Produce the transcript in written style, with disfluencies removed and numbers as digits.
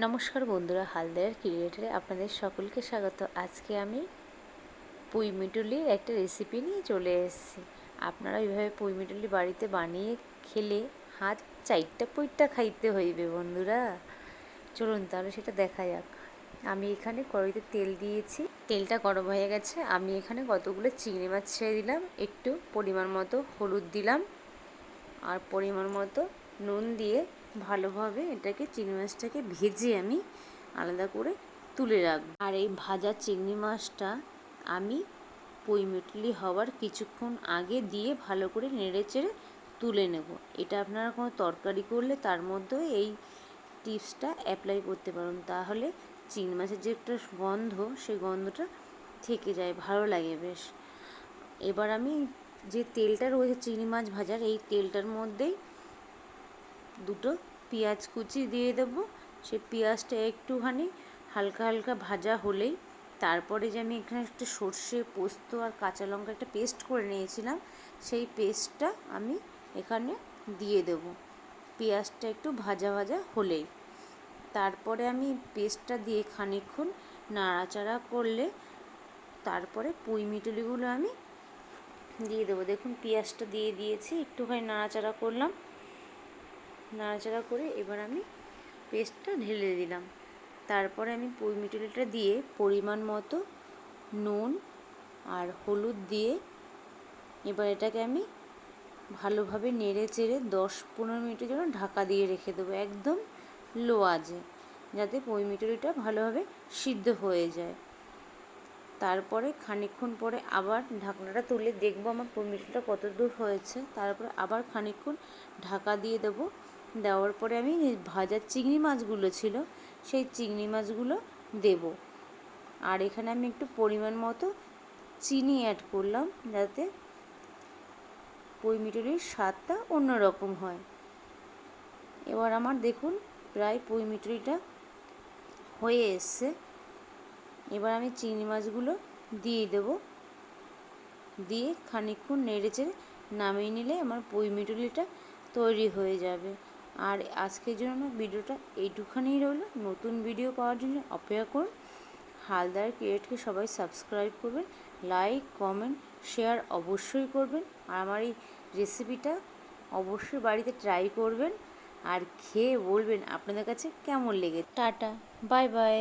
নমস্কার বন্ধুরা, হালদার ক্রিয়েটারে আপনাদের সকলকে স্বাগত। আজকে আমি পুঁই মিটুলির একটা রেসিপি নিয়ে চলে এসেছি। আপনারা এইভাবে পুঁই মিটুলি বাড়িতে বানিয়ে খেলে হাত চাইরটা পুঁইটা খাইতে হইবে বন্ধুরা। চলুন তাহলে সেটা দেখা যাক। আমি এখানে কড়াইতে তেল দিয়েছি, তেলটা গরম হয়ে গেছে। আমি এখানে কতগুলো চিংড়ি মাছ ছেড়ে দিলাম, একটু পরিমাণ মতো হলুদ দিলাম আর পরিমাণ মতো নুন দিয়ে ভালোভাবে এটাকে চিংড়ি মাছটাকে ভেজে আমি আলাদা করে তুলে রাখবো। আর এই ভাজা চিংড়ি মাছটা আমি পুঁই মিটুলি হওয়ার কিছুক্ষণ আগে দিয়ে ভালো করে নেড়ে চেড়ে তুলে নেব। এটা আপনারা কোনো তরকারি করলে তার মধ্যেও এই টিপসটা অ্যাপ্লাই করতে পারেন, তাহলে চিংড়ি মাছের যে একটা গন্ধ, সেই গন্ধটা থেকে যায়, ভালো লাগে বেশ। এবার আমি যে তেলটা রয়েছে চিংড়ি মাছ ভাজার, এই তেলটার মধ্যেই দুটো পেঁয়াজ কুচি দিয়ে দেবো। সেই পেঁয়াজটা একটুখানি হালকা হালকা ভাজা হলেই তারপরে যে আমি এখানে একটু সর্ষে, পোস্ত আর কাঁচা লঙ্কা একটা পেস্ট করে নিয়েছিলাম, সেই পেস্টটা আমি এখানে দিয়ে দেবো। পেঁয়াজটা একটু ভাজা ভাজা হলেই তারপরে আমি পেস্টটা দিয়ে খানিকক্ষণ নাড়াচাড়া করলে তারপরে পুঁই মিটুলিগুলো আমি দিয়ে দেবো। দেখুন পেঁয়াজটা দিয়ে দিয়েছি, একটুখানি নাড়াচাড়া করলাম, নাড়াচাড়া করে এবার আমি পেস্টটা ঢেলে দিলাম। তারপরে আমি পুঁই মিটুলিটা দিয়ে পরিমাণ মতো নুন আর হলুদ দিয়ে এবার এটাকে আমি ভালোভাবে নেড়ে চেড়ে 10-15 মিনিটের জন্য ঢাকা দিয়ে রেখে দেবো, একদম লো আঁচে, যাতে পুঁই মিটুলিটা ভালোভাবে সিদ্ধ হয়ে যায়। তারপরে খানিকক্ষণ পরে আবার ঢাকনাটা তুলে দেখবো আমার পুঁই মিটুলিটা কত দূর হয়েছে। তারপরে আবার খানিকক্ষণ ঢাকা দিয়ে দেবো। দেওয়ার পরে আমি ভাজা চিংড়ি মাছগুলো ছিল, সেই চিংড়ি মাছগুলো দেব। আর এখানে আমি একটু পরিমাণ মতো চিনি অ্যাড করলাম, যাতে পুঁই মিটুলির স্বাদটা অন্যরকম হয়। এবার আমার দেখুন প্রায় পুঁই মিটুলিটা হয়ে এসছে। এবার আমি চিংড়ি মাছগুলো দিয়ে দেব, দিয়ে খানিকক্ষণ নেড়েচেড়ে নামিয়ে নিলে আমার পুঁই মিটুলিটা তৈরি হয়ে যাবে। আর আজকের জন্য আমার ভিডিওটা এইটুখানিই রইল। নতুন ভিডিও পাওয়ার জন্য অপেক্ষা করুন। হালদার ক্রিয়েটকে সবাই সাবস্ক্রাইব করবেন, লাইক, কমেন্ট, শেয়ার অবশ্যই করবেন। আর আমার এই রেসিপিটা অবশ্যই বাড়িতে ট্রাই করবেন আর খেয়ে বলবেন আপনাদের কাছে কেমন লেগেছে। Tata, bye bye.